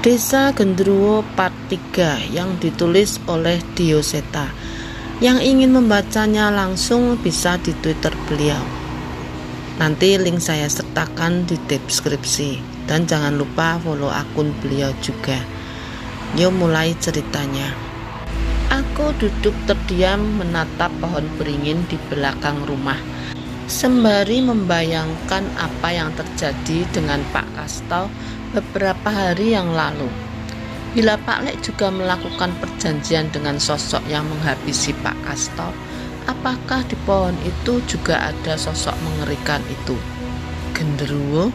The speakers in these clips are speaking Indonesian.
Desa Gendruwo Part 3 yang ditulis oleh Dioseta. Yang ingin membacanya langsung bisa di Twitter beliau. Nanti link saya sertakan di deskripsi. Dan jangan lupa follow akun beliau juga. Yuk mulai ceritanya. Aku duduk terdiam menatap pohon beringin di belakang rumah, sembari membayangkan apa yang terjadi dengan Pak Kasto beberapa hari yang lalu. Bila Pak Lek juga melakukan perjanjian dengan sosok yang menghabisi Pak Kasto, apakah di pohon itu juga ada sosok mengerikan itu? Genderuwo?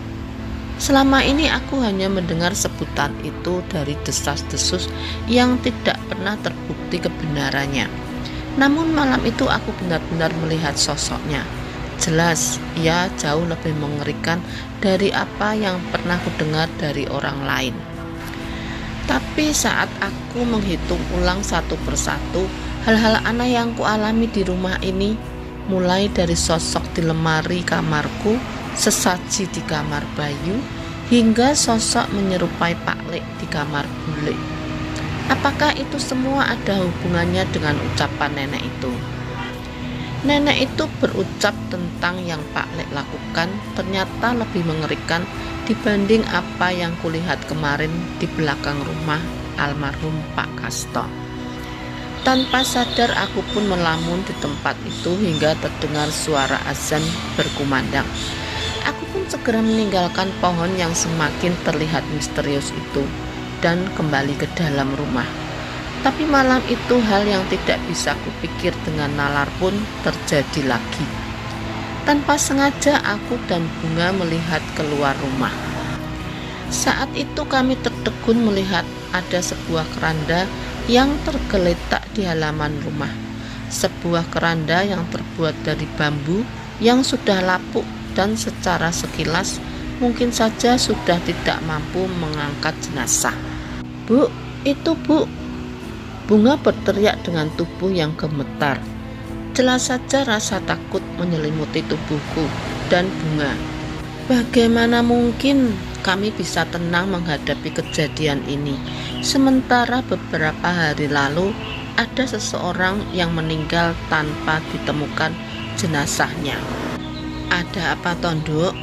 Selama ini aku hanya mendengar sebutan itu dari desas-desus yang tidak pernah terbukti kebenarannya. Namun malam itu aku benar-benar melihat sosoknya. Jelas, ia jauh lebih mengerikan dari apa yang pernah kudengar dari orang lain. Tapi saat aku menghitung ulang satu persatu hal-hal aneh yang kualami di rumah ini, mulai dari sosok di lemari kamarku, sesaji di kamar Bayu, hingga sosok menyerupai Pak Lek di kamar Bule. Apakah itu semua ada hubungannya dengan ucapan nenek itu? Nenek itu berucap tentang yang Pak Lek lakukan ternyata lebih mengerikan dibanding apa yang kulihat kemarin di belakang rumah almarhum Pak Kasto. Tanpa sadar aku pun melamun di tempat itu hingga terdengar suara azan berkumandang. Aku pun segera meninggalkan pohon yang semakin terlihat misterius itu dan kembali ke dalam rumah. Tapi malam itu hal yang tidak bisa kupikir dengan nalar pun terjadi lagi. Tanpa sengaja aku dan Bunga melihat keluar rumah. Saat itu kami tertegun melihat ada sebuah keranda yang tergeletak di halaman rumah. Sebuah keranda yang terbuat dari bambu yang sudah lapuk dan secara sekilas mungkin saja sudah tidak mampu mengangkat jenazah. "Bu, itu Bu!" Bunga berteriak dengan tubuh yang gemetar. Jelas saja rasa takut menyelimuti tubuhku dan Bunga. Bagaimana mungkin kami bisa tenang menghadapi kejadian ini, sementara beberapa hari lalu ada seseorang yang meninggal tanpa ditemukan jenazahnya. "Ada apa, Tonduk?"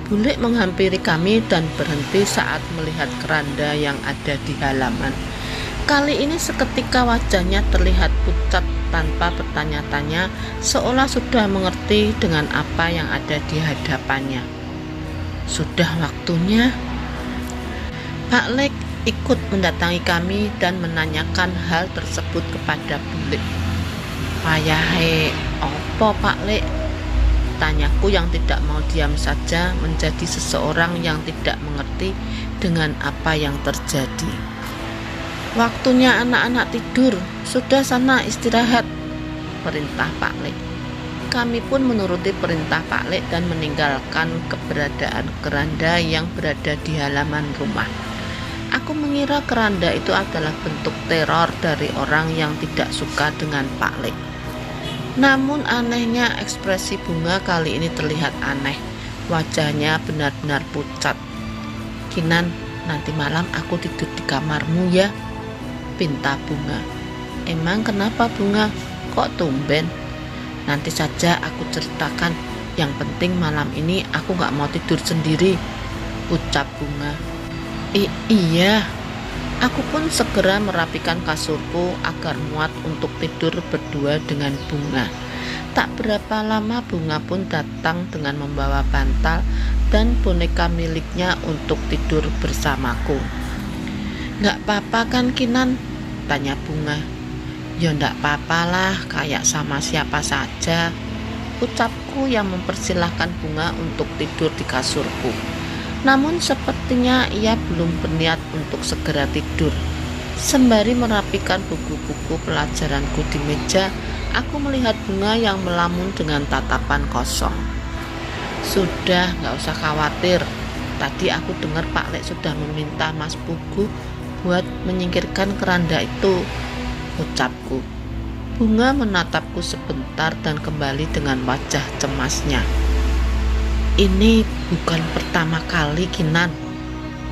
Bule menghampiri kami dan berhenti saat melihat keranda yang ada di halaman. Kali ini seketika wajahnya terlihat pucat tanpa bertanya-tanya, seolah sudah mengerti dengan apa yang ada di hadapannya. "Sudah waktunya." Pak Lek ikut mendatangi kami dan menanyakan hal tersebut kepada Bule. "Wayahe opo Pak Lek?" Tanyaku yang tidak mau diam saja menjadi seseorang yang tidak mengerti dengan apa yang terjadi. "Waktunya anak-anak tidur, sudah sana istirahat," perintah Pak Lek. Kami pun menuruti perintah Pak Lek dan meninggalkan keberadaan keranda yang berada di halaman rumah. Aku mengira keranda itu adalah bentuk teror dari orang yang tidak suka dengan Pak Lek. Namun anehnya ekspresi Bunga kali ini terlihat aneh. Wajahnya benar-benar pucat. "Kinan, nanti malam aku tidur di kamarmu ya," pinta Bunga. "Emang kenapa Bunga? Kok tumben?" "Nanti saja aku ceritakan. Yang penting malam ini aku gak mau tidur sendiri," ucap Bunga. Iya. Aku pun segera merapikan kasurku agar muat untuk tidur berdua dengan Bunga. Tak berapa lama Bunga pun datang dengan membawa bantal dan boneka miliknya untuk tidur bersamaku. "Nggak apa-apa kan Kinan?" tanya Bunga. "Ya nggak apa-apa lah, kayak sama siapa saja," ucapku yang mempersilahkan Bunga untuk tidur di kasurku. Namun sepertinya ia belum berniat untuk segera tidur. Sembari merapikan buku-buku pelajaranku di meja, aku melihat Bunga yang melamun dengan tatapan kosong. "Sudah, nggak usah khawatir. Tadi aku dengar Pak Lek sudah meminta Mas Pugu buat menyingkirkan keranda itu," ucapku. Bunga menatapku sebentar dan kembali dengan wajah cemasnya. "Ini bukan pertama kali, Kinan,"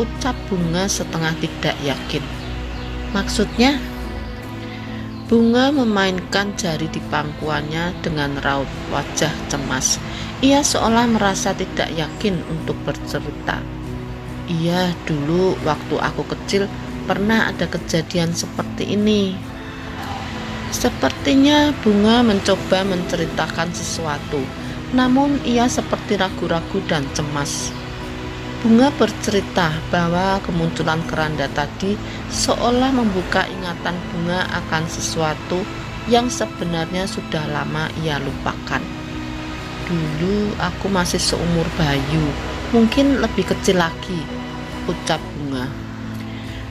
ucap Bunga setengah tidak yakin. "Maksudnya?" Bunga memainkan jari di pangkuannya dengan raut wajah cemas. Ia seolah merasa tidak yakin untuk bercerita. "Iya, dulu waktu aku kecil pernah ada kejadian seperti ini." Sepertinya Bunga mencoba menceritakan sesuatu, namun ia seperti ragu-ragu dan cemas. Bunga bercerita bahwa kemunculan keranda tadi seolah membuka ingatan Bunga akan sesuatu yang sebenarnya sudah lama ia lupakan. "Dulu aku masih seumur Bayu, mungkin lebih kecil lagi," ucap Bunga.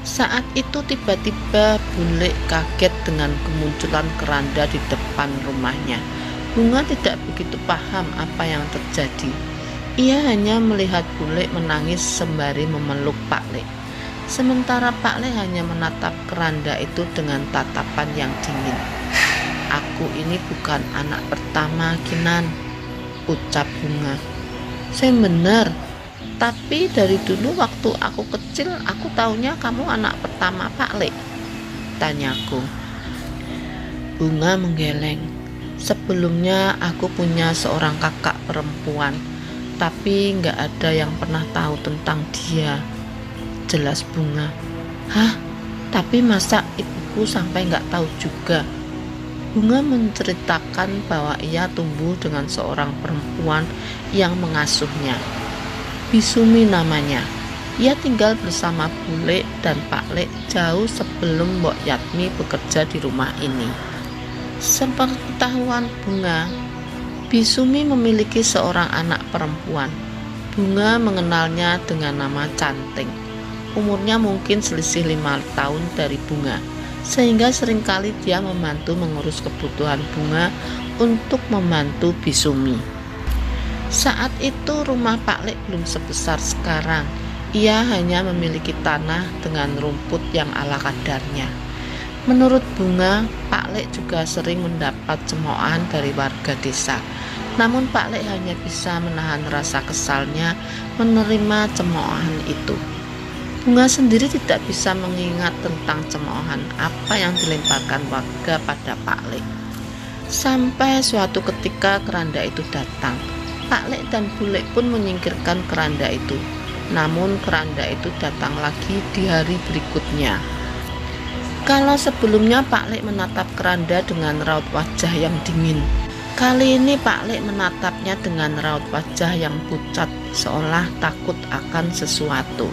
Saat itu tiba-tiba Bule kaget dengan kemunculan keranda di depan rumahnya. Bunga tidak begitu paham apa yang terjadi. Ia hanya melihat Bule menangis sembari memeluk Pak Le. Sementara Pak Le hanya menatap keranda itu dengan tatapan yang dingin. "Aku ini bukan anak pertama, Kinan," ucap Bunga. "Saya benar. Tapi dari dulu waktu aku kecil, aku taunya kamu anak pertama Pak Le," tanyaku. Bunga menggeleng. "Sebelumnya aku punya seorang kakak perempuan, tapi nggak ada yang pernah tahu tentang dia," jelas Bunga. "Hah? Tapi masa ibuku sampai nggak tahu juga?" Bunga menceritakan bahwa ia tumbuh dengan seorang perempuan yang mengasuhnya. Bisumi namanya. Ia tinggal bersama Bule dan Pak Le jauh sebelum Mbok Yatmi bekerja di rumah ini. Sepengetahuan Bunga, Bisumi memiliki seorang anak perempuan. Bunga mengenalnya dengan nama Canting. Umurnya mungkin selisih 5 tahun dari Bunga, sehingga seringkali dia membantu mengurus kebutuhan Bunga untuk membantu Bisumi. Saat itu rumah Pak Le belum sebesar sekarang. Ia hanya memiliki tanah dengan rumput yang ala kadarnya. Menurut Bunga, Pak Le juga sering mendapat cemoohan dari warga desa. Namun Pak Le hanya bisa menahan rasa kesalnya menerima cemoohan itu. Bunga sendiri tidak bisa mengingat tentang cemoohan apa yang dilemparkan warga pada Pak Le. Sampai suatu ketika keranda itu datang. Pak Le dan Bule pun menyingkirkan keranda itu. Namun keranda itu datang lagi di hari berikutnya. Kalau sebelumnya Pak Le menatap keranda dengan raut wajah yang dingin, kali ini Pak Le menatapnya dengan raut wajah yang pucat, seolah takut akan sesuatu.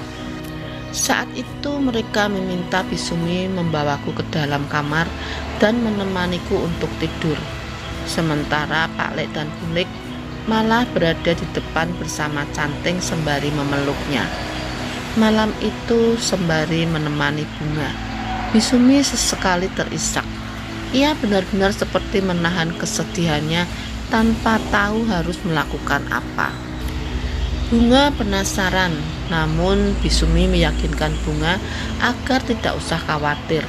Saat itu mereka meminta Bisumi membawaku ke dalam kamar dan menemaniku untuk tidur. Sementara Pak Le dan Bule malah berada di depan bersama Canting sembari memeluknya. Malam itu sembari menemani Bunga, Bisumi sesekali terisak. Ia benar-benar seperti menahan kesedihannya tanpa tahu harus melakukan apa. Bunga penasaran, namun Bisumi meyakinkan Bunga agar tidak usah khawatir.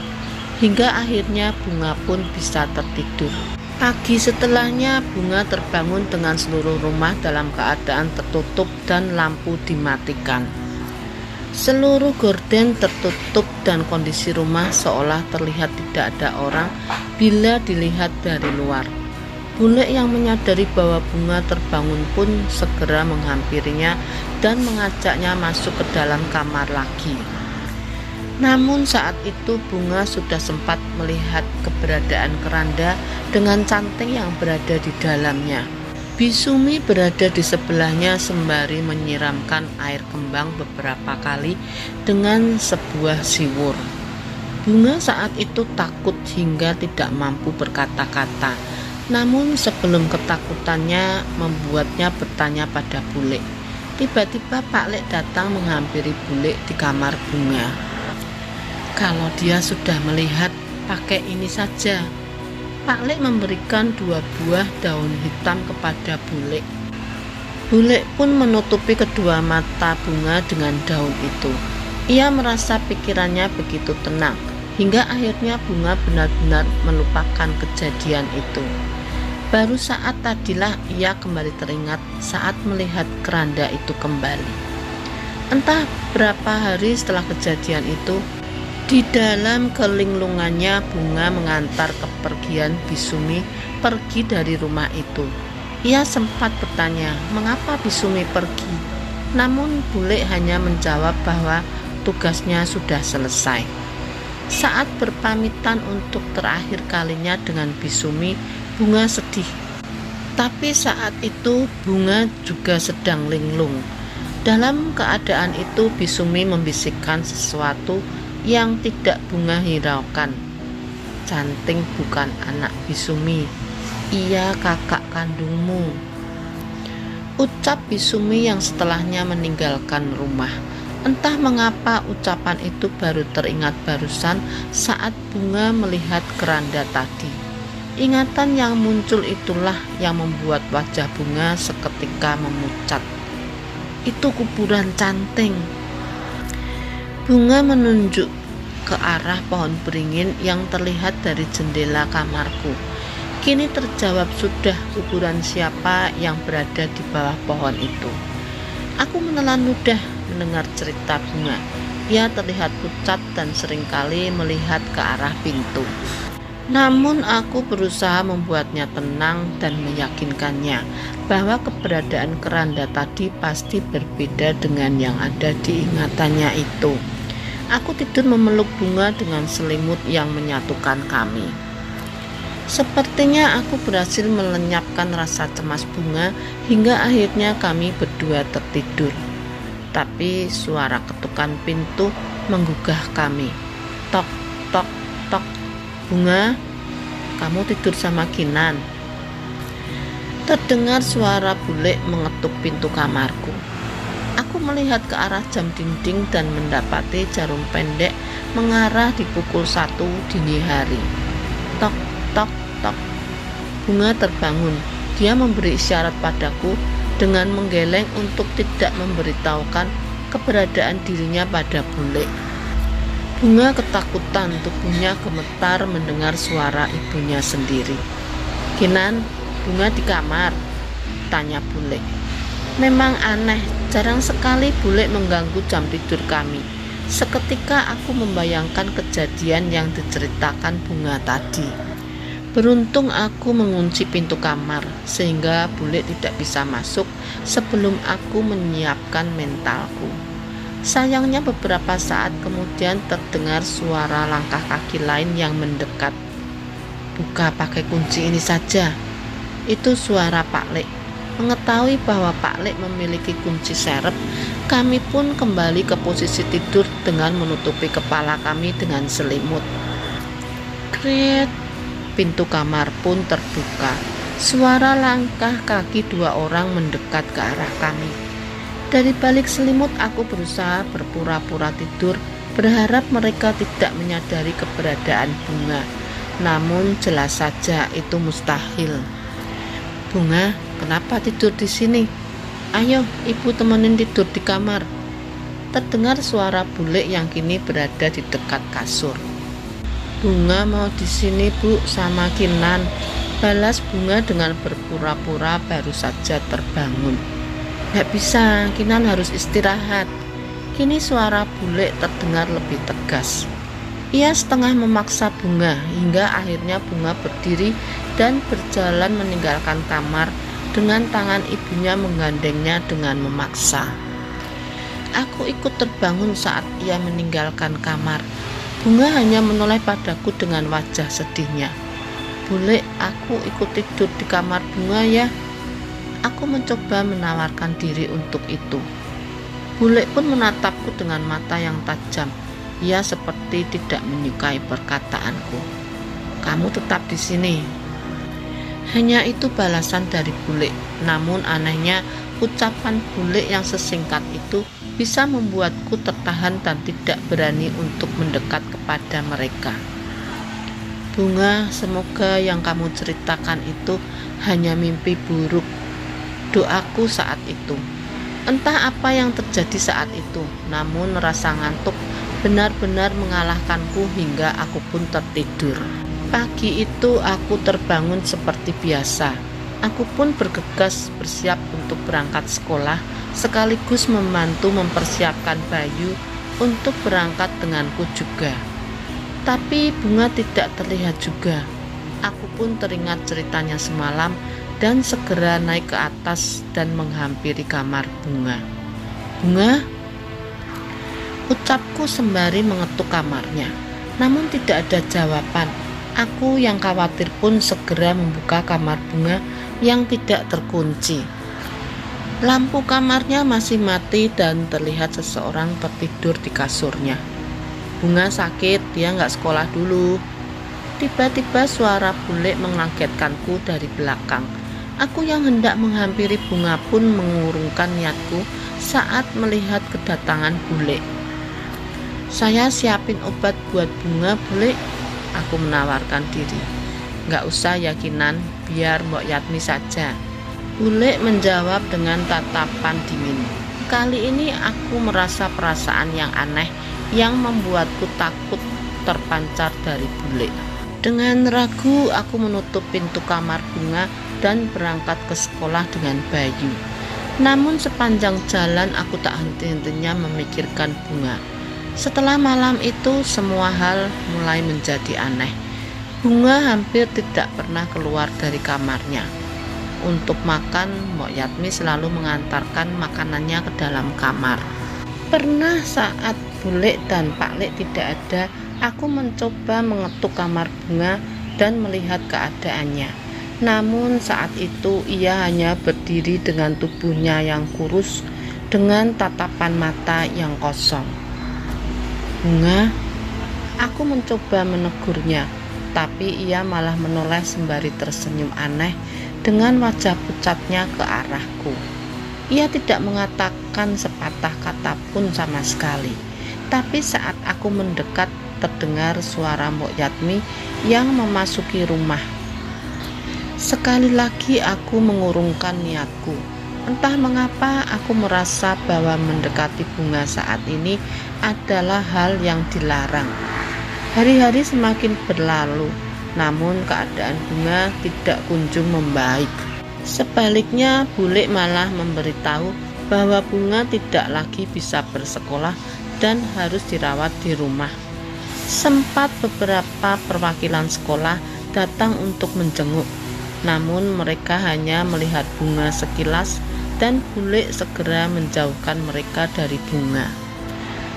Hingga akhirnya Bunga pun bisa tertidur. Pagi setelahnya Bunga terbangun dengan seluruh rumah dalam keadaan tertutup dan lampu dimatikan. Seluruh gorden tertutup dan kondisi rumah seolah terlihat tidak ada orang bila dilihat dari luar. Bule yang menyadari bahwa Bunga terbangun pun segera menghampirinya dan mengajaknya masuk ke dalam kamar lagi. Namun saat itu Bunga sudah sempat melihat keberadaan keranda dengan Canting yang berada di dalamnya. Bisumi berada di sebelahnya sembari menyiramkan air kembang beberapa kali dengan sebuah siwur. Bunga saat itu takut hingga tidak mampu berkata-kata. Namun sebelum ketakutannya membuatnya bertanya pada Bule. Tiba-tiba Pak Le datang menghampiri Bule di kamar Bunga. "Kalau dia sudah melihat, pakai ini saja." Pak Le memberikan 2 buah daun hitam kepada Bule. Bule pun menutupi kedua mata Bunga dengan daun itu. Ia merasa pikirannya begitu tenang. hingga akhirnya bunga benar-benar melupakan kejadian itu. Baru saat tadilah ia kembali teringat saat melihat keranda itu kembali. Entah berapa hari setelah kejadian itu, di dalam kelinglungannya bunga mengantar kepergian Bisumi pergi dari rumah itu. Ia sempat bertanya mengapa Bisumi pergi, namun bule hanya menjawab bahwa tugasnya sudah selesai. Saat berpamitan untuk terakhir kalinya dengan Bisumi, bunga sedih. Tapi saat itu bunga juga sedang linglung. Dalam keadaan itu Bisumi membisikkan sesuatu yang tidak bunga hiraukan. Canting bukan anak Bisumi, ia kakak kandungmu, ucap Bisumi yang setelahnya meninggalkan rumah. Entah mengapa ucapan itu baru teringat barusan saat bunga melihat keranda tadi. Ingatan yang muncul itulah yang membuat wajah bunga seketika memucat. Itu kuburan Canting. Bunga menunjuk ke arah pohon beringin yang terlihat dari jendela kamarku. Kini terjawab sudah kuburan siapa yang berada di bawah pohon itu. Aku menelan ludah mendengar cerita bunga. Ia terlihat pucat dan seringkali melihat ke arah pintu. Namun aku berusaha membuatnya tenang dan meyakinkannya bahwa keberadaan keranda tadi pasti berbeda dengan yang ada di ingatannya itu. Aku tidur memeluk bunga dengan selimut yang menyatukan kami. Sepertinya aku berhasil melenyapkan rasa cemas bunga hingga akhirnya kami berdua tertidur. Tapi suara ketukan pintu menggugah kami. Tok, tok, tok. Bunga, kamu tidur sama Kinan? Terdengar suara bule mengetuk pintu kamarku. Aku melihat ke arah jam dinding dan mendapati jarum pendek mengarah di pukul 1 dini hari. Tok, tok, tok. Bunga terbangun. Dia memberi isyarat padaku dengan menggeleng untuk tidak memberitahukan keberadaan dirinya pada bule. Bunga ketakutan, tubuhnya gemetar mendengar suara ibunya sendiri. Kinan, Bunga di kamar? Tanya bule. Memang aneh, jarang sekali bule mengganggu jam tidur kami. Seketika aku membayangkan kejadian yang diceritakan Bunga tadi. Beruntung aku mengunci pintu kamar sehingga bule tidak bisa masuk sebelum aku menyiapkan mentalku. Sayangnya beberapa saat kemudian terdengar suara langkah kaki lain yang mendekat. Buka pakai kunci ini saja. Itu suara Pak Lek. Mengetahui bahwa Pak Lek memiliki kunci serep, kami pun kembali ke posisi tidur dengan menutupi kepala kami dengan selimut. Kret, pintu kamar pun terbuka. Suara langkah kaki 2 orang mendekat ke arah kami. Dari balik selimut aku berusaha berpura-pura tidur, berharap mereka tidak menyadari keberadaan Bunga. Namun jelas saja itu mustahil. Bunga, kenapa tidur di sini? Ayo, ibu temenin tidur di kamar. Terdengar suara bule yang kini berada di dekat kasur. Bunga mau di sini bu sama Kinan, balas Bunga dengan berpura-pura baru saja terbangun. Gak bisa, Kinan harus istirahat. Kini suara bule terdengar lebih tegas. Ia setengah memaksa Bunga hingga akhirnya Bunga berdiri dan berjalan meninggalkan kamar dengan tangan ibunya menggandengnya dengan memaksa. Aku ikut terbangun saat ia meninggalkan kamar. Bunga hanya menoleh padaku dengan wajah sedihnya. Boleh aku ikut tidur di kamar Bunga ya? Aku mencoba menawarkan diri untuk itu. Bule pun menatapku dengan mata yang tajam. Ia seperti tidak menyukai perkataanku. Kamu tetap di sini. Hanya itu balasan dari bule. Namun anehnya ucapan bule yang sesingkat itu bisa membuatku tertahan dan tidak berani untuk mendekat kepada mereka. Bunga, semoga yang kamu ceritakan itu hanya mimpi buruk. Doaku saat itu. Entah apa yang terjadi saat itu, namun rasa ngantuk benar-benar mengalahkanku hingga aku pun tertidur. Pagi itu aku terbangun seperti biasa. Aku pun bergegas bersiap untuk berangkat sekolah, sekaligus membantu mempersiapkan Bayu untuk berangkat denganku juga. Tapi Bunga tidak terlihat juga. Aku pun teringat ceritanya semalam dan segera naik ke atas dan menghampiri kamar Bunga. "Bunga?" ucapku sembari mengetuk kamarnya. Namun tidak ada jawaban. Aku yang khawatir pun segera membuka kamar Bunga yang tidak terkunci. Lampu kamarnya masih mati dan terlihat seseorang tertidur di kasurnya. "Bunga sakit, dia nggak sekolah dulu." Tiba-tiba suara bule mengagetkanku dari belakang. Aku yang hendak menghampiri Bunga pun mengurungkan niatku saat melihat kedatangan bule. "Saya siapin obat buat Bunga, bule," aku menawarkan diri. "Nggak usah yakinan, biar Mbok Yatmi saja." Bule menjawab dengan tatapan dingin. Kali ini aku merasa perasaan yang aneh yang membuatku takut terpancar dari bule. Dengan ragu aku menutup pintu kamar Bunga dan berangkat ke sekolah dengan Bayu. Namun sepanjang jalan aku tak henti-hentinya memikirkan Bunga. Setelah malam itu semua hal mulai menjadi aneh. Bunga hampir tidak pernah keluar dari kamarnya. Untuk makan, Mbok Yatmi selalu mengantarkan makanannya ke dalam kamar. Pernah saat Bule dan Pak Lek tidak ada, aku mencoba mengetuk kamar Bunga dan melihat keadaannya. Namun saat itu ia hanya berdiri dengan tubuhnya yang kurus, dengan tatapan mata yang kosong. "Bunga," aku mencoba menegurnya, tapi ia malah menoleh sembari tersenyum aneh dengan wajah pucatnya ke arahku. Ia tidak mengatakan sepatah kata pun sama sekali. Tapi saat aku mendekat, terdengar suara Mbok Yatmi yang memasuki rumah. Sekali lagi aku mengurungkan niatku. Entah mengapa aku merasa bahwa mendekati Bunga saat ini adalah hal yang dilarang. Hari-hari semakin berlalu, namun keadaan Bunga tidak kunjung membaik. Sebaliknya, Bule malah memberitahu bahwa Bunga tidak lagi bisa bersekolah dan harus dirawat di rumah. Sempat beberapa perwakilan sekolah datang untuk menjenguk, namun mereka hanya melihat Bunga sekilas dan Bule segera menjauhkan mereka dari Bunga.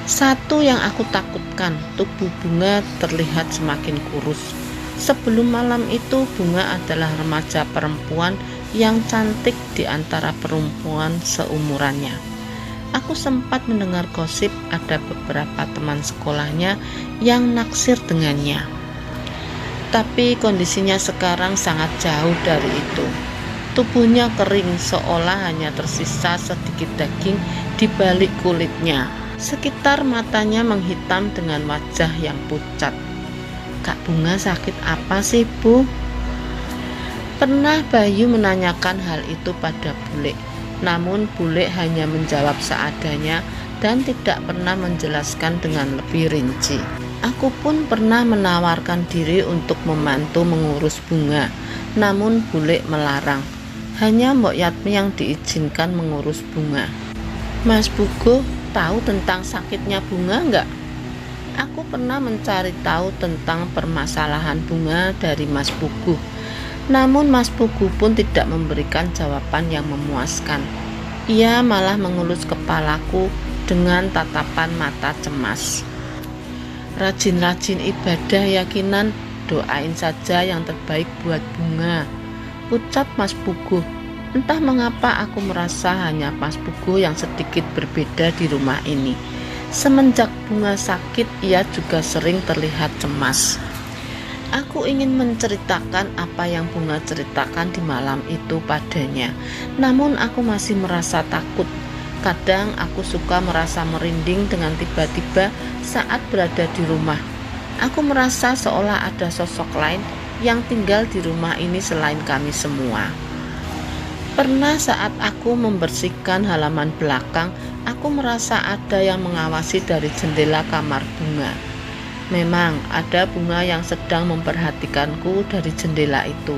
Satu yang aku takutkan, tubuh Bunga terlihat semakin kurus. Sebelum malam itu, Bunga adalah remaja perempuan yang cantik di antara perempuan seumurannya. Aku sempat mendengar gosip ada beberapa teman sekolahnya yang naksir dengannya. Tapi kondisinya sekarang sangat jauh dari itu. Tubuhnya kering seolah hanya tersisa sedikit daging di balik kulitnya. Sekitar matanya menghitam dengan wajah yang pucat. "Kak Bunga sakit apa sih, Bu?" Pernah Bayu menanyakan hal itu pada Bule. Namun Bule hanya menjawab seadanya dan tidak pernah menjelaskan dengan lebih rinci. Aku pun pernah menawarkan diri untuk membantu mengurus Bunga, namun Bule melarang. Hanya Mbok Yatmi yang diizinkan mengurus Bunga. "Mas Puguh tahu tentang sakitnya Bunga enggak?" Aku pernah mencari tahu tentang permasalahan Bunga dari Mas Puguh. Namun Mas Puguh pun tidak memberikan jawaban yang memuaskan. Ia malah mengelus kepalaku dengan tatapan mata cemas. "Rajin-rajin ibadah yakinan, doain saja yang terbaik buat Bunga," ucap Mas Puguh. Entah mengapa aku merasa hanya Mas Puguh yang sedikit berbeda di rumah ini. Semenjak Bunga sakit, ia juga sering terlihat cemas. Aku ingin menceritakan apa yang Bunga ceritakan di malam itu padanya, namun aku masih merasa takut. Kadang aku suka merasa merinding dengan tiba-tiba saat berada di rumah. Aku merasa seolah ada sosok lain yang tinggal di rumah ini selain kami semua. Pernah saat aku membersihkan halaman belakang Aku merasa ada yang mengawasi dari jendela kamar Bunga. Memang ada Bunga yang sedang memperhatikanku dari jendela itu.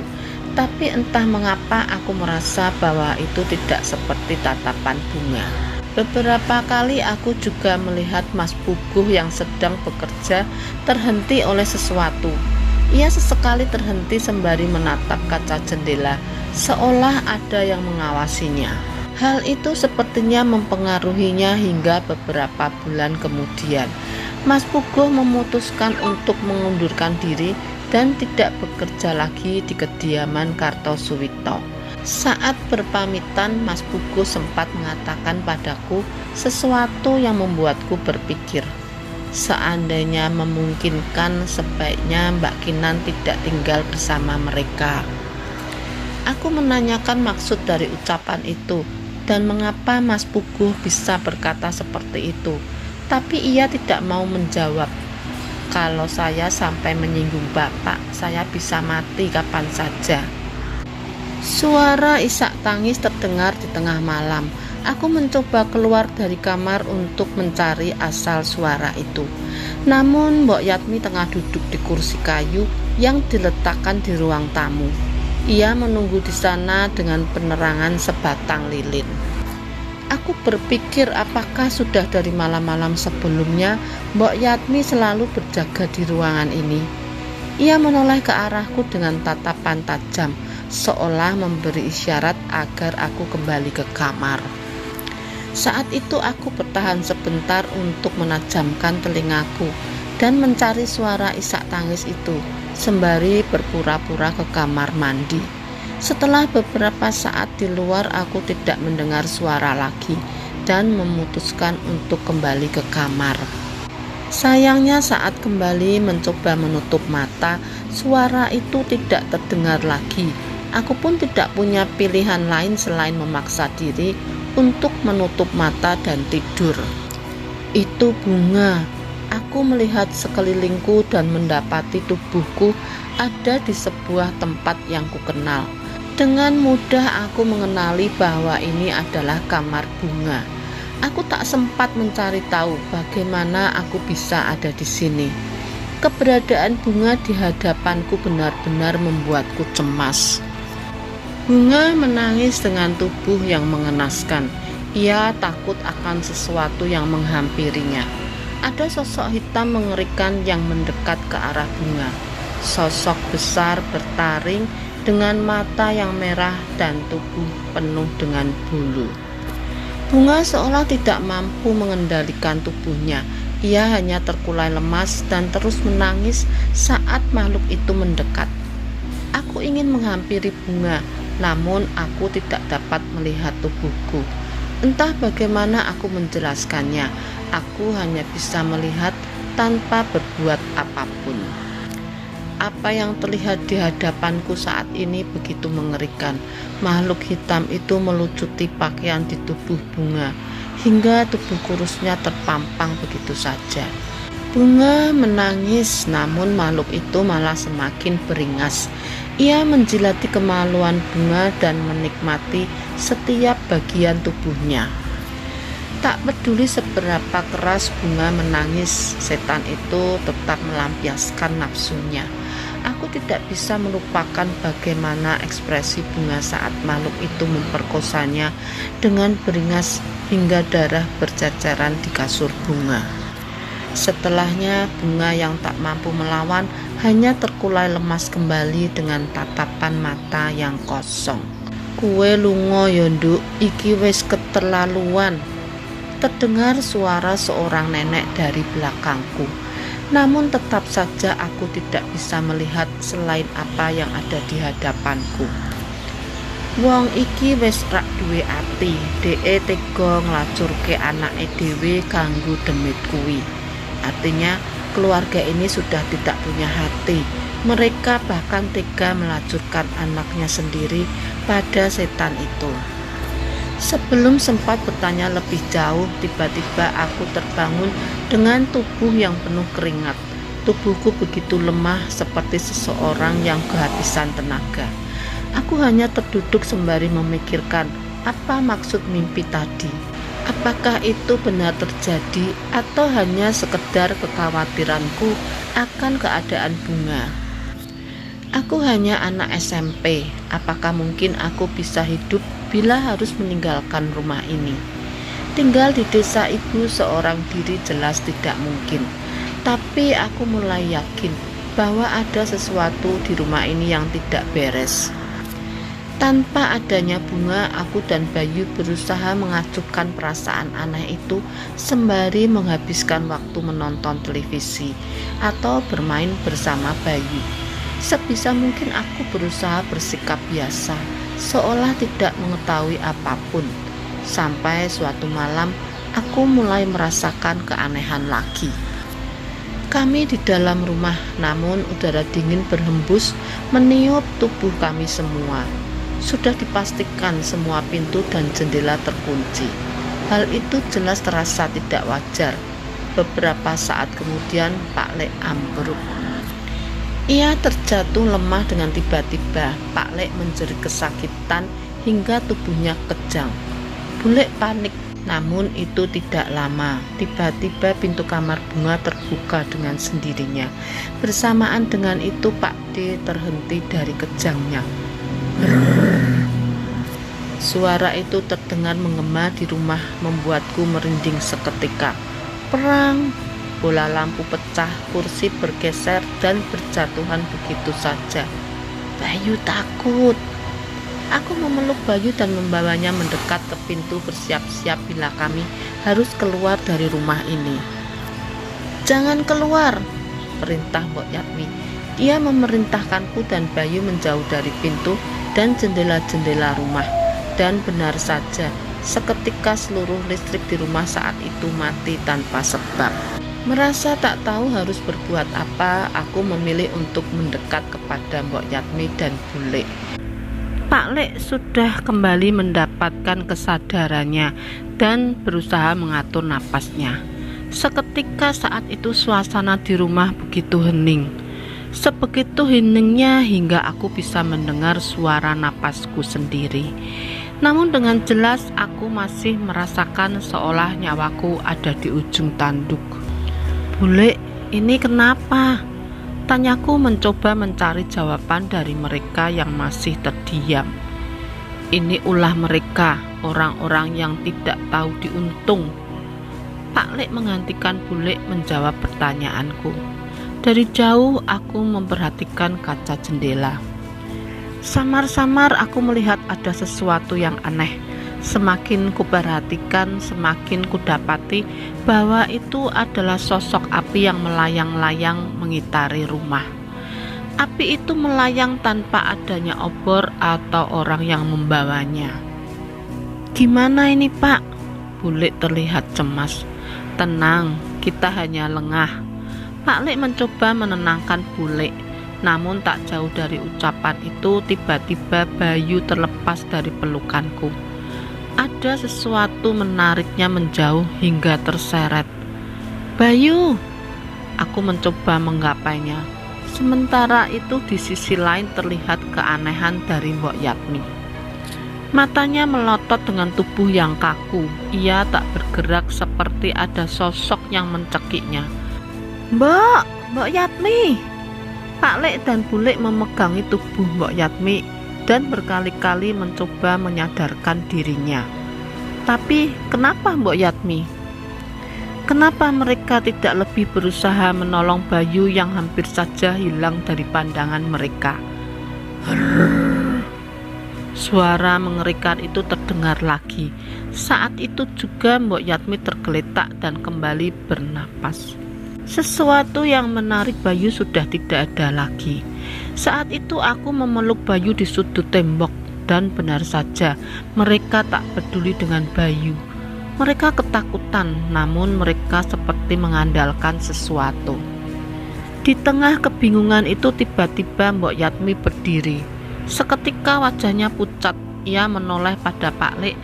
Tapi entah mengapa aku merasa bahwa itu tidak seperti tatapan Bunga. Beberapa kali aku juga melihat Mas Puguh yang sedang bekerja terhenti oleh sesuatu. Ia sesekali terhenti sembari menatap kaca jendela, seolah ada yang mengawasinya. Hal itu sepertinya mempengaruhinya hingga beberapa bulan kemudian. Mas Puguh memutuskan untuk mengundurkan diri dan tidak bekerja lagi di kediaman Kartosuwito. Saat berpamitan, Mas Puguh sempat mengatakan padaku sesuatu yang membuatku berpikir. Seandainya memungkinkan, sebaiknya Mbak Kinan tidak tinggal bersama mereka. Aku menanyakan maksud dari ucapan itu dan mengapa Mas Puguh bisa berkata seperti itu. Tapi ia tidak mau menjawab. Kalau saya sampai menyinggung Bapak, saya bisa mati kapan saja. Suara isak tangis terdengar di tengah malam. Aku mencoba keluar dari kamar untuk mencari asal suara itu. Namun Mbok Yatmi tengah duduk di kursi kayu yang diletakkan di ruang tamu. Ia menunggu di sana dengan penerangan sebatang lilin. Aku berpikir apakah sudah dari malam-malam sebelumnya Mbok Yatmi selalu berjaga di ruangan ini. Ia menoleh ke arahku dengan tatapan tajam, seolah memberi isyarat agar aku kembali ke kamar. Saat itu aku bertahan sebentar untuk menajamkan telingaku dan mencari suara isak tangis itu, sembari berpura-pura ke kamar mandi. Setelah beberapa saat di luar, aku tidak mendengar suara lagi dan memutuskan untuk kembali ke kamar. Sayangnya saat kembali mencoba menutup mata, suara itu tidak terdengar lagi. Aku pun tidak punya pilihan lain selain memaksa diri untuk menutup mata dan tidur. Itu Bunga. Aku melihat sekelilingku dan mendapati tubuhku ada di sebuah tempat yang kukenal. Dengan mudah aku mengenali bahwa ini adalah kamar Bunga. Aku tak sempat mencari tahu bagaimana aku bisa ada di sini. Keberadaan Bunga di hadapanku benar-benar membuatku cemas. Bunga menangis dengan tubuh yang mengenaskan. Ia takut akan sesuatu yang menghampirinya. Ada sosok hitam mengerikan yang mendekat ke arah Bunga. Sosok besar bertaring dengan mata yang merah dan tubuh penuh dengan bulu. Bunga seolah tidak mampu mengendalikan tubuhnya. Ia hanya terkulai lemas dan terus menangis saat makhluk itu mendekat. Aku ingin menghampiri Bunga, namun aku tidak dapat melihat tubuhku. Entah bagaimana aku menjelaskannya. Aku hanya bisa melihat tanpa berbuat apapun. Apa yang terlihat di hadapanku saat ini begitu mengerikan. Makhluk hitam itu melucuti pakaian di tubuh Bunga hingga tubuh kurusnya terpampang begitu saja. Bunga menangis, namun makhluk itu malah semakin beringas. Ia menjilati kemaluan Bunga dan menikmati setiap bagian tubuhnya. Tak peduli seberapa keras Bunga menangis, setan itu tetap melampiaskan nafsunya. Aku tidak bisa melupakan bagaimana ekspresi Bunga saat makhluk itu memperkosanya dengan beringas hingga darah berceceran di kasur Bunga. Setelahnya Bunga yang tak mampu melawan hanya terkulai lemas kembali dengan tatapan mata yang kosong. Kue lunga ya nduk, iki wis keterlaluan. Terdengar suara seorang nenek dari belakangku. Namun tetap saja aku tidak bisa melihat selain apa yang ada di hadapanku. Wong iki wis rak duwe ati, dhek tega nglacurke anake dhewe kanggo demit kuwi. Artinya keluarga ini sudah tidak punya hati. Mereka bahkan tega melacurkan anaknya sendiri pada setan itu. Sebelum sempat bertanya lebih jauh, tiba-tiba aku terbangun dengan tubuh yang penuh keringat. Tubuhku begitu lemah seperti seseorang yang kehabisan tenaga. Aku hanya terduduk sembari memikirkan apa maksud mimpi tadi. Apakah itu benar terjadi atau hanya sekedar kekhawatiranku akan keadaan Bunga? Aku hanya anak SMP. Apakah mungkin aku bisa hidup bila harus meninggalkan rumah ini? Tinggal di desa ibu seorang diri jelas tidak mungkin. Tapi aku mulai yakin bahwa ada sesuatu di rumah ini yang tidak beres. Tanpa adanya Bunga, aku dan Bayu berusaha mengacuhkan perasaan aneh itu sembari menghabiskan waktu menonton televisi atau bermain bersama Bayu. Sebisa mungkin aku berusaha bersikap biasa, seolah tidak mengetahui apapun. Sampai suatu malam, aku mulai merasakan keanehan lagi. Kami di dalam rumah, namun udara dingin berhembus meniup tubuh kami semua. Sudah dipastikan semua pintu dan jendela terkunci. Hal itu jelas terasa tidak wajar. Beberapa saat kemudian Pak Lek ambruk. Ia terjatuh lemah dengan tiba-tiba. Pak Lek menjerit kesakitan hingga tubuhnya kejang. Bule panik, namun itu tidak lama. Tiba-tiba pintu kamar Bunga terbuka dengan sendirinya. Bersamaan dengan itu Pak D terhenti dari kejangnya. Suara itu terdengar menggema di rumah, membuatku merinding seketika. Perang, bola lampu pecah, kursi bergeser dan berjatuhan begitu saja. Bayu takut. Aku memeluk Bayu dan membawanya mendekat ke pintu bersiap-siap bila kami harus keluar dari rumah ini. Jangan keluar, perintah Mbok Yatmi. Ia memerintahkanku dan Bayu menjauh dari pintu dan jendela-jendela rumah. Dan benar saja, seketika seluruh listrik di rumah saat itu mati tanpa sebab. Merasa tak tahu harus berbuat apa, aku memilih untuk mendekat kepada Mbok Yatmi dan Bule. Pak Lek sudah kembali mendapatkan kesadarannya dan berusaha mengatur napasnya. Seketika saat itu suasana di rumah begitu hening. Sebegitu heningnya hingga aku bisa mendengar suara napasku sendiri. Namun dengan jelas aku masih merasakan seolah nyawaku ada di ujung tanduk. Bule, ini kenapa? Tanyaku mencoba mencari jawaban dari mereka yang masih terdiam. Ini ulah mereka, orang-orang yang tidak tahu diuntung. Pak Lek menggantikan Bule menjawab pertanyaanku. Dari jauh aku memperhatikan kaca jendela. Samar-samar aku melihat ada sesuatu yang aneh. Semakin kuperhatikan, semakin kudapati bahwa itu adalah sosok api yang melayang-layang mengitari rumah. Api itu melayang tanpa adanya obor atau orang yang membawanya. Gimana ini, Pak? Bule terlihat cemas. Tenang, kita hanya lengah. Pak Lek mencoba menenangkan Bule. Namun tak jauh dari ucapan itu, tiba-tiba Bayu terlepas dari pelukanku. Ada sesuatu menariknya menjauh hingga terseret. Bayu, aku mencoba menggapainya. Sementara itu di sisi lain terlihat keanehan dari Mbok Yatmi. Matanya melotot dengan tubuh yang kaku. Ia tak bergerak seperti ada sosok yang mencekiknya. Mbok Yatmi. Pak Lek dan Bule memegangi tubuh Mbok Yatmi dan berkali-kali mencoba menyadarkan dirinya. Tapi kenapa Mbok Yatmi? Kenapa mereka tidak lebih berusaha menolong Bayu yang hampir saja hilang dari pandangan mereka? Suara mengerikan itu terdengar lagi. Saat itu juga Mbok Yatmi tergeletak dan kembali bernapas. Sesuatu yang menarik Bayu sudah tidak ada lagi. Saat itu aku memeluk Bayu di sudut tembok dan benar saja mereka tak peduli dengan Bayu. Mereka ketakutan, namun mereka seperti mengandalkan sesuatu. Di tengah kebingungan itu tiba-tiba Mbok Yatmi berdiri. Seketika wajahnya pucat. Ia menoleh pada Pak Lek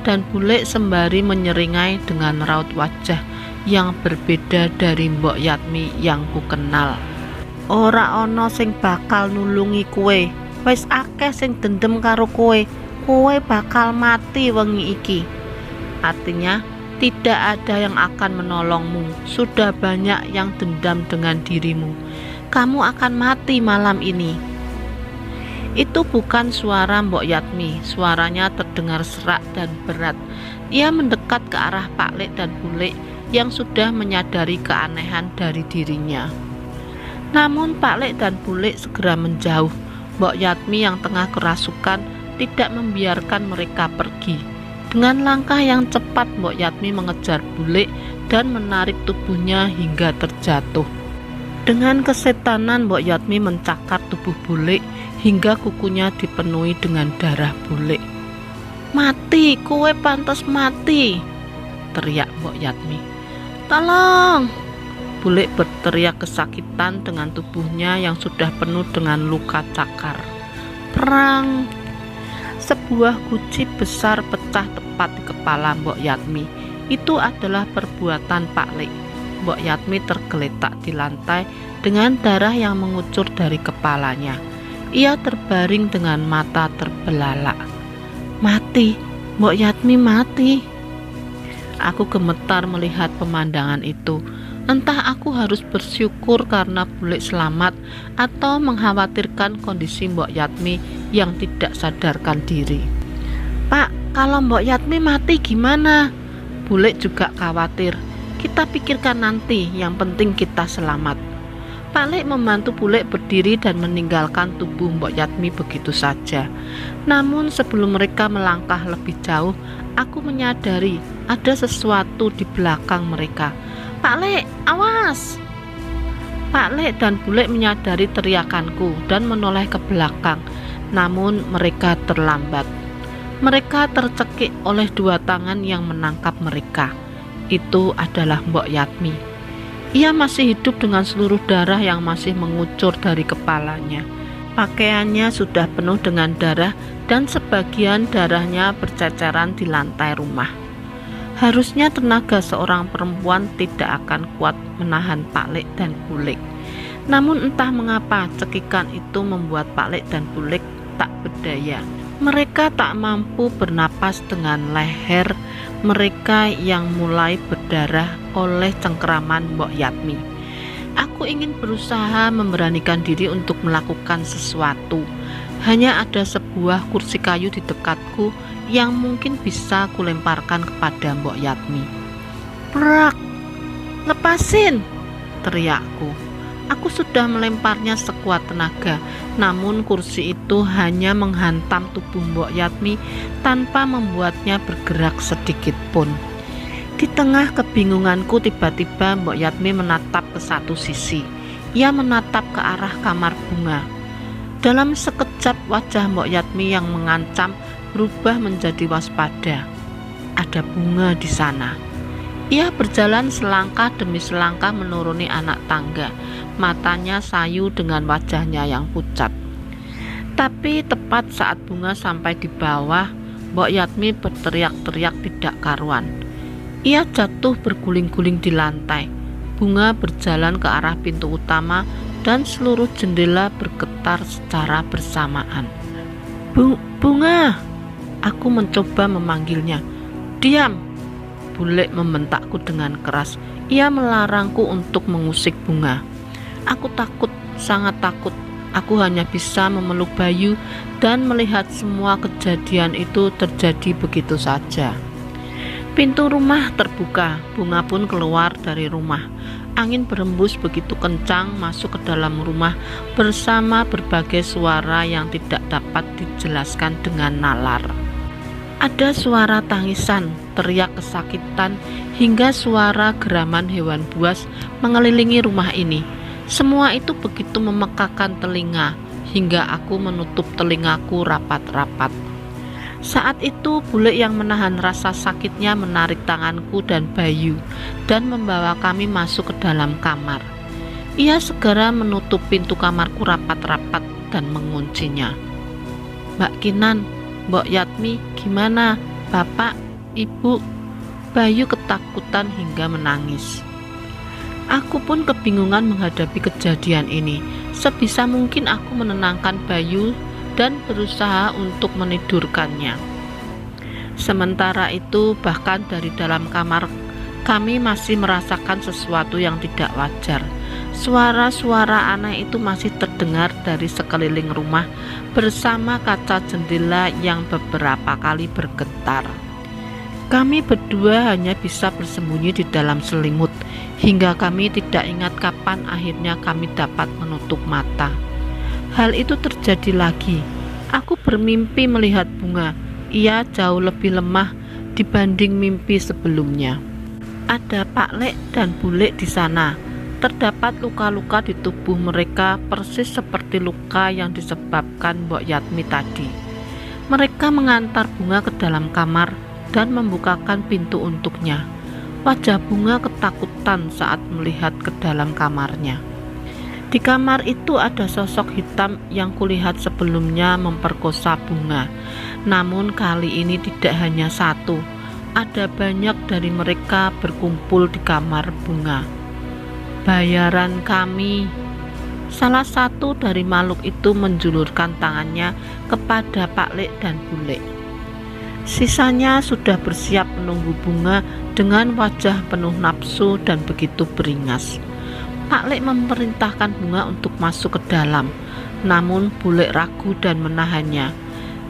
dan Bule sembari menyeringai dengan raut wajah yang berbeda dari Mbok Yatmi yang ku kenal. Ora ana sing bakal nulungi kowe. Wis akeh sing dendem karo kowe. Kowe bakal mati wengi iki. Artinya Tidak ada yang akan menolongmu. Sudah banyak yang dendam dengan dirimu. Kamu akan mati malam ini. Itu bukan suara Mbok Yatmi. Suaranya terdengar serak dan berat. Ia mendekat ke arah Pak Lek dan Bu Lek yang sudah menyadari keanehan dari dirinya. Namun Pak Lek dan Bu Lek segera menjauh. Mbok Yatmi yang tengah kerasukan tidak membiarkan mereka pergi. Dengan langkah yang cepat Mbok Yatmi mengejar Bu Lek dan menarik tubuhnya hingga terjatuh. Dengan kesetanan Mbok Yatmi mencakar tubuh Bu Lek hingga kukunya dipenuhi dengan darah Bu Lek. "Mati, kowe pantas mati!" teriak Mbok Yatmi. "Tolong!" Bu Lek berteriak kesakitan dengan tubuhnya yang sudah penuh dengan luka cakar. Perang! Sebuah guci besar pecah tepat di kepala Mbok Yatmi. Itu adalah perbuatan Pak Lek. Mbok Yatmi tergeletak di lantai dengan darah yang mengucur dari kepalanya. Ia terbaring dengan mata terbelalak. "Mati, Mbok Yatmi mati." Aku gemetar melihat pemandangan itu. Entah aku harus bersyukur karena Bu Lek selamat atau mengkhawatirkan kondisi Mbok Yatmi yang tidak sadarkan diri. "Pak, kalau Mbok Yatmi mati gimana?" Bu Lek juga khawatir. "Kita pikirkan nanti, yang penting kita selamat." Pak Lek membantu Bu Lek berdiri dan meninggalkan tubuh Mbok Yatmi begitu saja. Namun sebelum mereka melangkah lebih jauh, aku menyadari ada sesuatu di belakang mereka. "Pak Lek, awas!" Pak Lek dan Bu Lek menyadari teriakanku dan menoleh ke belakang. Namun mereka terlambat. Mereka tercekik oleh dua tangan yang menangkap mereka. Itu adalah Mbok Yatmi. Ia masih hidup dengan seluruh darah yang masih mengucur dari kepalanya. Pakaiannya sudah penuh dengan darah dan sebagian darahnya berceceran di lantai rumah. Harusnya tenaga seorang perempuan tidak akan kuat menahan Pak Lek dan Bu Lek. Namun entah mengapa cekikan itu membuat Pak Lek dan Bu Lek tak berdaya. Mereka tak mampu bernapas dengan leher mereka yang mulai berdarah oleh cengkeraman Mbok Yatmi. Aku ingin berusaha memberanikan diri untuk melakukan sesuatu. Hanya ada sebuah kursi kayu di dekatku yang mungkin bisa kulemparkan kepada Mbok Yatmi. "Prak! Lepasin!" teriakku. Aku sudah melemparnya sekuat tenaga, namun kursi itu hanya menghantam tubuh Mbok Yatmi tanpa membuatnya bergerak sedikit pun. Di tengah kebingunganku, tiba-tiba Mbok Yatmi menatap ke satu sisi. Ia menatap ke arah kamar bunga. Dalam sekejap wajah Mbok Yatmi yang mengancam berubah menjadi waspada. Ada bunga di sana. Ia berjalan selangkah demi selangkah menuruni anak tangga. Matanya sayu dengan wajahnya yang pucat. Tapi tepat saat bunga sampai di bawah, Mbok Yatmi berteriak-teriak tidak karuan. Ia jatuh berguling-guling di lantai. Bunga berjalan ke arah pintu utama dan seluruh jendela bergetar secara bersamaan. Bunga! Aku mencoba memanggilnya. "Diam!" Bu Lek membentakku dengan keras. Ia melarangku untuk mengusik bunga. Aku takut, sangat takut. Aku hanya bisa memeluk Bayu dan melihat semua kejadian itu terjadi begitu saja. Pintu rumah terbuka, bunga pun keluar dari rumah. Angin berembus begitu kencang masuk ke dalam rumah bersama berbagai suara yang tidak dapat dijelaskan dengan nalar. Ada suara tangisan, teriak kesakitan, hingga suara geraman hewan buas mengelilingi rumah ini. Semua itu begitu memekakan telinga, hingga aku menutup telingaku rapat-rapat. Saat itu Bu Lek yang menahan rasa sakitnya menarik tanganku dan Bayu dan membawa kami masuk ke dalam kamar. Ia segera menutup pintu kamarku rapat-rapat dan menguncinya. "Mbak Kinan, Mbok Yatmi, gimana? Bapak, Ibu?" Bayu ketakutan hingga menangis. Aku pun kebingungan menghadapi kejadian ini. Sebisa mungkin aku menenangkan Bayu dan berusaha untuk menidurkannya. Sementara itu, bahkan dari dalam kamar kami masih merasakan sesuatu yang tidak wajar. Suara-suara aneh itu masih terdengar dari sekeliling rumah bersama kaca jendela yang beberapa kali bergetar. Kami berdua hanya bisa bersembunyi di dalam selimut hingga kami tidak ingat kapan akhirnya kami dapat menutup mata. Hal itu terjadi lagi. Aku bermimpi melihat bunga. Ia jauh lebih lemah dibanding mimpi sebelumnya. Ada Pak Lek dan Bu Lek di sana. Terdapat luka-luka di tubuh mereka persis seperti luka yang disebabkan Mbok Yatmi tadi. Mereka mengantar bunga ke dalam kamar dan membukakan pintu untuknya. Wajah bunga ketakutan saat melihat ke dalam kamarnya. Di kamar itu ada sosok hitam yang kulihat sebelumnya memperkosa bunga. Namun kali ini tidak hanya satu. Ada banyak dari mereka berkumpul di kamar bunga. Bayaran kami. Salah satu dari makhluk itu menjulurkan tangannya kepada Pak Lek dan Bu Lek. Sisanya sudah bersiap menunggu bunga dengan wajah penuh nafsu dan begitu beringas. Pak Lek memerintahkan bunga untuk masuk ke dalam, namun Bu Lek ragu dan menahannya.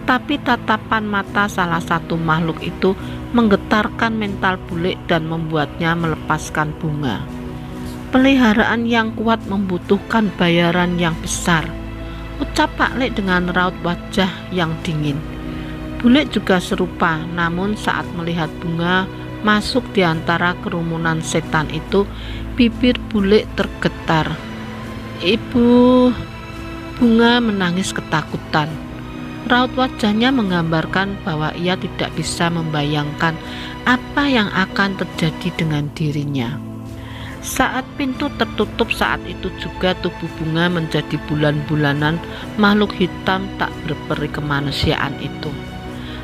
Tapi tatapan mata salah satu makhluk itu menggetarkan mental Bu Lek dan membuatnya melepaskan bunga. Peliharaan yang kuat membutuhkan bayaran yang besar, ucap Pak Lek dengan raut wajah yang dingin. Bu Lek juga serupa, namun saat melihat bunga masuk di antara kerumunan setan itu, bibir Bu Lek tergetar. Ibu, bunga menangis ketakutan. Raut wajahnya menggambarkan bahwa ia tidak bisa membayangkan apa yang akan terjadi dengan dirinya. Saat pintu tertutup saat itu juga tubuh bunga menjadi bulan-bulanan makhluk hitam tak berperi kemanusiaan itu.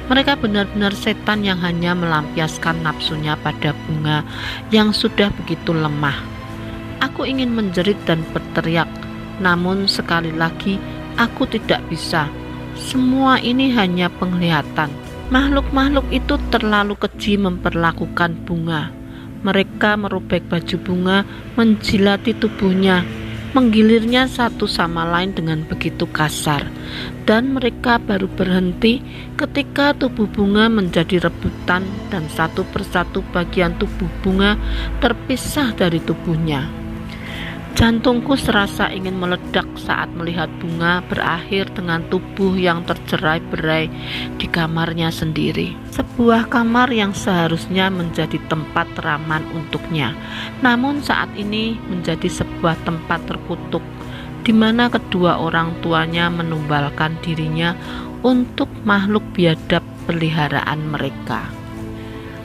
Mereka benar-benar setan yang hanya melampiaskan nafsunya pada bunga yang sudah begitu lemah. Aku ingin menjerit dan berteriak, namun sekali lagi aku tidak bisa. Semua ini hanya penglihatan. Makhluk-makhluk itu terlalu keji memperlakukan bunga. Mereka merobek baju bunga, menjilati tubuhnya, menggilirnya satu sama lain dengan begitu kasar. Dan mereka baru berhenti ketika tubuh bunga menjadi rebutan dan satu persatu bagian tubuh bunga terpisah dari tubuhnya. Jantungku serasa ingin meledak saat melihat bunga berakhir dengan tubuh yang tercerai-berai di kamarnya sendiri. Sebuah kamar yang seharusnya menjadi tempat teraman untuknya, namun saat ini menjadi sebuah tempat terkutuk, di mana kedua orang tuanya menumbalkan dirinya untuk makhluk biadab peliharaan mereka.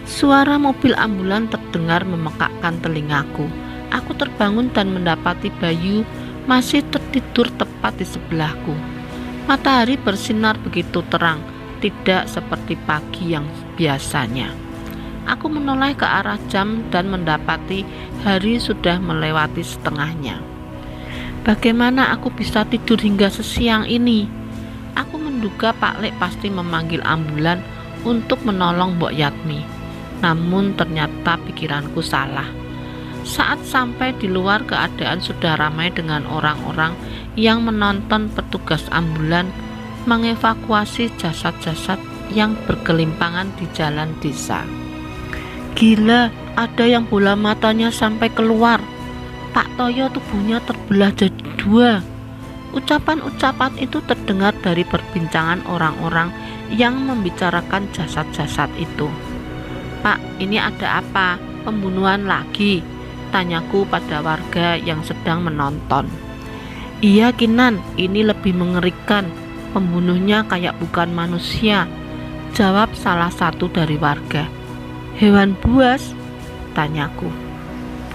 Suara mobil ambulan terdengar memekakkan telingaku. Aku terbangun dan mendapati Bayu masih tertidur tepat di sebelahku. Matahari bersinar begitu terang, tidak seperti pagi yang biasanya. Aku menoleh ke arah jam dan mendapati hari sudah melewati setengahnya. Bagaimana aku bisa tidur hingga sesiang ini? Aku menduga Pak Lek pasti memanggil ambulan untuk menolong Mbok Yatmi. Namun ternyata pikiranku salah. Saat sampai di luar, keadaan sudah ramai dengan orang-orang yang menonton petugas ambulan mengevakuasi jasad-jasad yang bergelimpangan di jalan desa. Gila, ada yang bola matanya sampai keluar. Pak Toyo tubuhnya terbelah jadi dua. Ucapan-ucapan itu terdengar dari perbincangan orang-orang yang membicarakan jasad-jasad itu. Pak, ini ada apa? Pembunuhan lagi? Tanyaku pada warga yang sedang menonton. Iya Kinan, ini lebih mengerikan. Pembunuhnya kayak bukan manusia, jawab salah satu dari warga. Hewan buas? Tanyaku.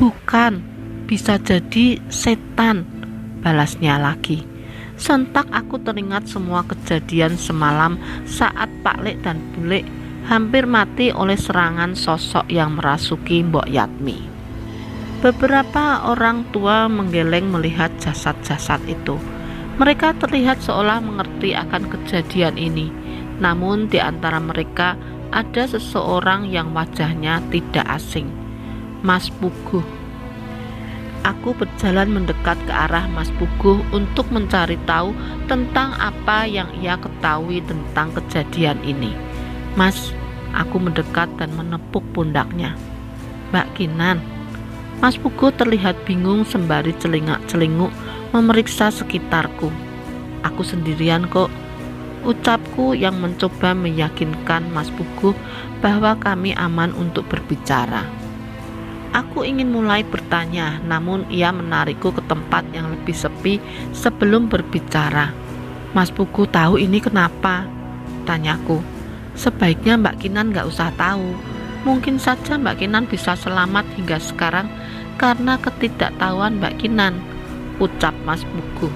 Bukan, bisa jadi setan, balasnya lagi. Sontak aku teringat semua kejadian semalam saat Pak Lek dan Bu Lek hampir mati oleh serangan sosok yang merasuki Mbok Yatmi. Beberapa orang tua menggeleng melihat jasad-jasad itu. Mereka terlihat seolah mengerti akan kejadian ini. Namun di antara mereka ada seseorang yang wajahnya tidak asing, Mas Puguh. Aku berjalan mendekat ke arah Mas Puguh untuk mencari tahu tentang apa yang ia ketahui tentang kejadian ini. Mas, aku mendekat dan menepuk pundaknya. Mbak Kinan. Mas Puguh terlihat bingung sembari celingak-celinguk memeriksa sekitarku. Aku sendirian kok. Ucapku yang mencoba meyakinkan Mas Puguh bahwa kami aman untuk berbicara. Aku ingin mulai bertanya, namun ia menarikku ke tempat yang lebih sepi sebelum berbicara. Mas Puguh tahu ini kenapa? Tanyaku. Sebaiknya Mbak Kinan gak usah tahu. Mungkin saja Mbak Kinan bisa selamat hingga sekarang karena ketidaktahuan Mbak Kinan, ucap Mas Puguh.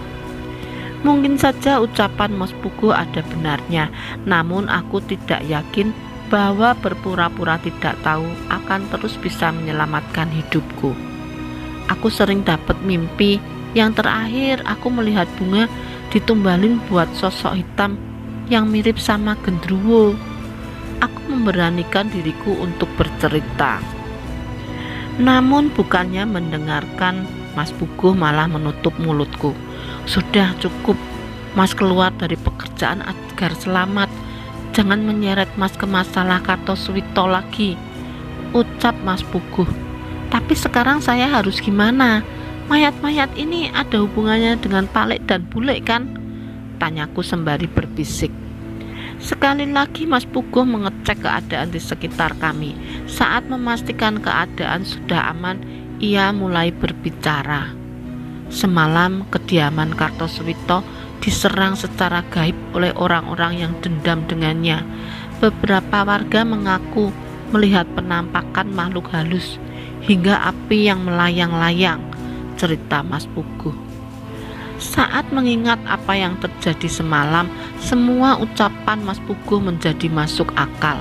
Mungkin saja ucapan Mas Puguh ada benarnya, namun aku tidak yakin bahwa berpura-pura tidak tahu akan terus bisa menyelamatkan hidupku. Aku sering dapat mimpi. Yang terakhir aku melihat bunga ditumbalin buat sosok hitam yang mirip sama genderuwo. Aku memberanikan diriku untuk bercerita. Namun bukannya mendengarkan, Mas Puguh malah menutup mulutku. Sudah cukup, Mas keluar dari pekerjaan agar selamat. Jangan menyeret Mas ke masalah Kartosuwito lagi, ucap Mas Puguh. Tapi sekarang saya harus gimana? Mayat-mayat ini ada hubungannya dengan Pak Lek dan Bu Lek kan? Tanyaku sembari berbisik. Sekali lagi Mas Puguh mengecek keadaan di sekitar kami. Saat memastikan keadaan sudah aman, ia mulai berbicara. Semalam kediaman Kartosuwito diserang secara gaib oleh orang-orang yang dendam dengannya. Beberapa warga mengaku melihat penampakan makhluk halus hingga api yang melayang-layang, cerita Mas Puguh. Saat mengingat apa yang terjadi semalam, semua ucapan Mas Puguh menjadi masuk akal.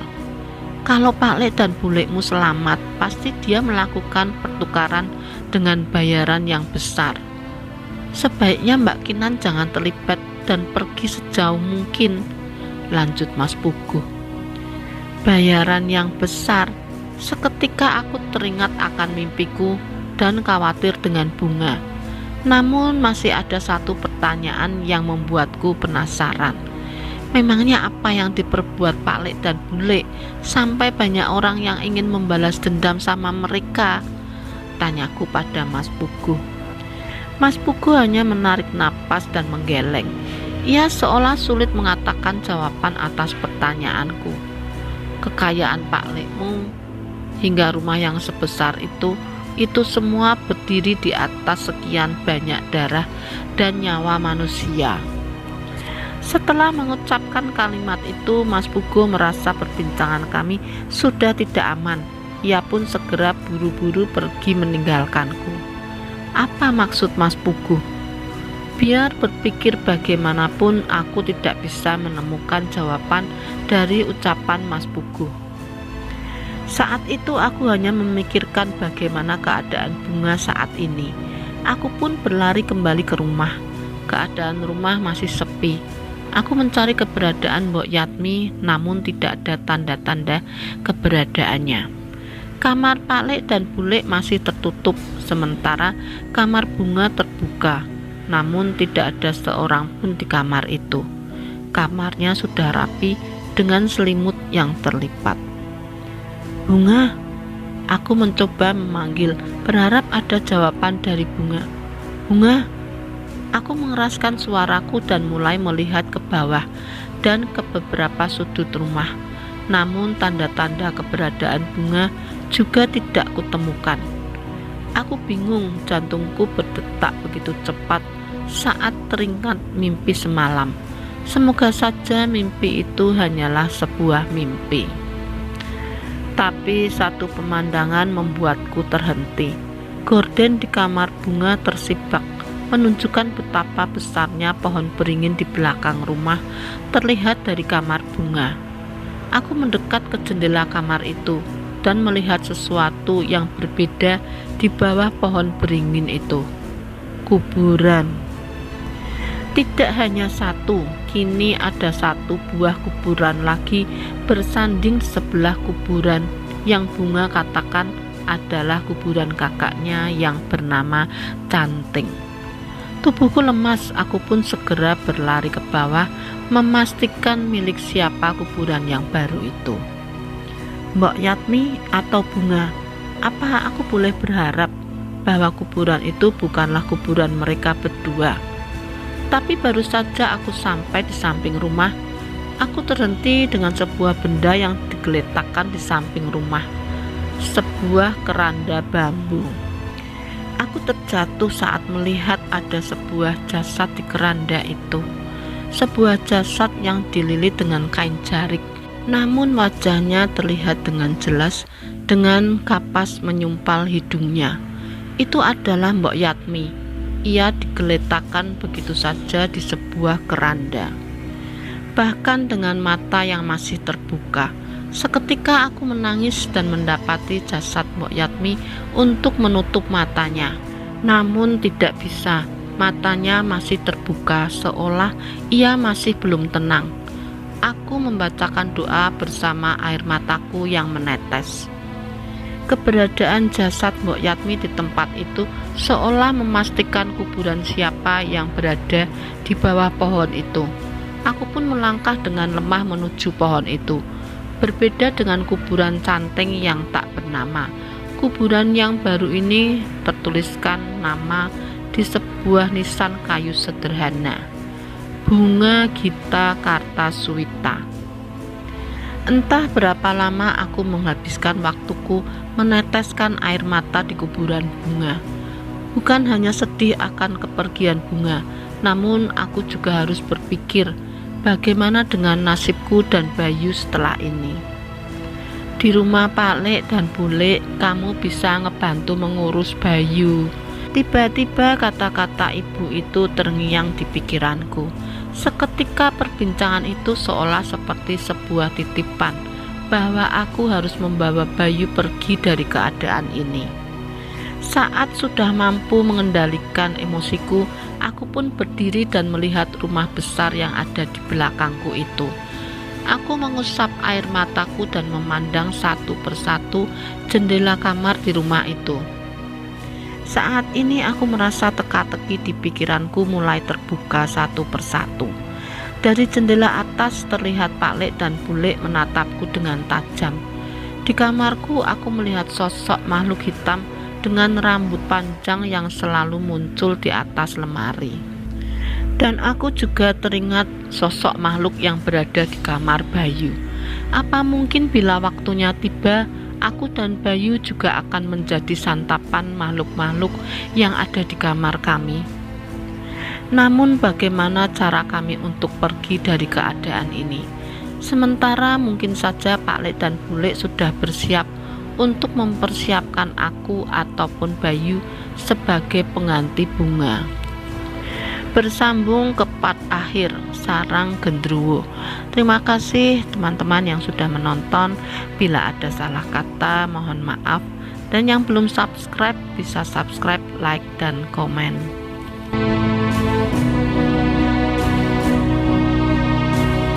Kalau Pak Lek dan Bu Lekmu selamat, pasti dia melakukan pertukaran dengan bayaran yang besar. Sebaiknya Mbak Kinan jangan terlibat dan pergi sejauh mungkin, lanjut Mas Puguh. Bayaran yang besar. Seketika aku teringat akan mimpiku dan khawatir dengan bunga. Namun masih ada satu pertanyaan yang membuatku penasaran. Memangnya apa yang diperbuat Pak Lek dan Bu Lek sampai banyak orang yang ingin membalas dendam sama mereka? Tanyaku pada Mas Puguh. Mas Puguh hanya menarik napas dan menggeleng. Ia seolah sulit mengatakan jawaban atas pertanyaanku. Kekayaan Pak Lekmu hingga rumah yang sebesar itu semua berdiri di atas sekian banyak darah dan nyawa manusia. Setelah mengucapkan kalimat itu, Mas Puguh merasa perbincangan kami sudah tidak aman. Ia pun segera buru-buru pergi meninggalkanku. Apa maksud Mas Puguh? Biar berpikir bagaimanapun, aku tidak bisa menemukan jawaban dari ucapan Mas Puguh. Saat itu aku hanya memikirkan bagaimana keadaan bunga saat ini. Aku pun berlari kembali ke rumah. Keadaan rumah masih sepi. Aku mencari keberadaan Mbok Yatmi, namun tidak ada tanda-tanda keberadaannya. Kamar Pak Lek dan Bu Lek masih tertutup, sementara kamar bunga terbuka. Namun tidak ada seorang pun di kamar itu. Kamarnya sudah rapi dengan selimut yang terlipat. Bunga, aku mencoba memanggil, berharap ada jawaban dari Bunga. Bunga, aku mengeraskan suaraku dan mulai melihat ke bawah dan ke beberapa sudut rumah. Namun tanda-tanda keberadaan Bunga juga tidak kutemukan. Aku bingung, jantungku berdetak begitu cepat saat teringat mimpi semalam. Semoga saja mimpi itu hanyalah sebuah mimpi. Tapi satu pemandangan membuatku terhenti. Gorden di kamar bunga tersibak, menunjukkan betapa besarnya pohon beringin di belakang rumah terlihat dari kamar bunga. Aku mendekat ke jendela kamar itu dan melihat sesuatu yang berbeda di bawah pohon beringin itu. Kuburan. Tidak hanya satu, kini ada satu buah kuburan lagi bersanding di sebelah kuburan yang Bunga katakan adalah kuburan kakaknya yang bernama Canting. Tubuhku lemas, aku pun segera berlari ke bawah memastikan milik siapa kuburan yang baru itu. Mbok Yatmi atau Bunga, apa aku boleh berharap bahwa kuburan itu bukanlah kuburan mereka berdua? Tapi baru saja aku sampai di samping rumah, aku terhenti dengan sebuah benda yang digeletakkan di samping rumah, sebuah keranda bambu. Aku terjatuh saat melihat ada sebuah jasad di keranda itu. Sebuah jasad yang dililit dengan kain jarik, namun wajahnya terlihat dengan jelas dengan kapas menyumpal hidungnya. Itu adalah Mbok Yatmi. Ia digeletakkan begitu saja di sebuah keranda, bahkan dengan mata yang masih terbuka. Seketika aku menangis dan mendapati jasad Mbok Yatmi untuk menutup matanya, namun tidak bisa. Matanya masih terbuka seolah ia masih belum tenang. Aku membacakan doa bersama air mataku yang menetes. Keberadaan jasad Mbok Yatmi di tempat itu seolah memastikan kuburan siapa yang berada di bawah pohon itu. Aku pun melangkah dengan lemah menuju pohon itu. Berbeda dengan kuburan Canting yang tak bernama, kuburan yang baru ini tertuliskan nama di sebuah nisan kayu sederhana, Bunga Gita Kartasuwita. Entah berapa lama aku menghabiskan waktuku meneteskan air mata di kuburan Bunga. Bukan hanya sedih akan kepergian Bunga, namun aku juga harus berpikir bagaimana dengan nasibku dan Bayu setelah ini. Di rumah Pak Lek dan Bu Lek, kamu bisa ngebantu mengurus Bayu. Tiba-tiba kata-kata ibu itu terngiang di pikiranku. Seketika perbincangan itu seolah seperti sebuah titipan bahwa aku harus membawa Bayu pergi dari keadaan ini. Saat sudah mampu mengendalikan emosiku, aku pun berdiri dan melihat rumah besar yang ada di belakangku itu. Aku mengusap air mataku dan memandang satu persatu jendela kamar di rumah itu. Saat ini aku merasa teka-teki di pikiranku mulai terbuka satu persatu. Dari jendela atas terlihat Pak Lek dan Bu Lek menatapku dengan tajam. Di kamarku aku melihat sosok makhluk hitam dengan rambut panjang yang selalu muncul di atas lemari. Dan aku juga teringat sosok makhluk yang berada di kamar Bayu. Apa mungkin bila waktunya tiba, aku dan Bayu juga akan menjadi santapan makhluk-makhluk yang ada di kamar kami? Namun bagaimana cara kami untuk pergi dari keadaan ini? Sementara mungkin saja Pak Lek dan Bu Lek sudah bersiap untuk mempersiapkan aku ataupun Bayu sebagai pengganti Bunga. Bersambung ke part akhir Sarang Gendruwo. Terima kasih teman-teman yang sudah menonton. Bila ada salah kata mohon maaf, dan yang belum subscribe bisa subscribe, like, dan komen.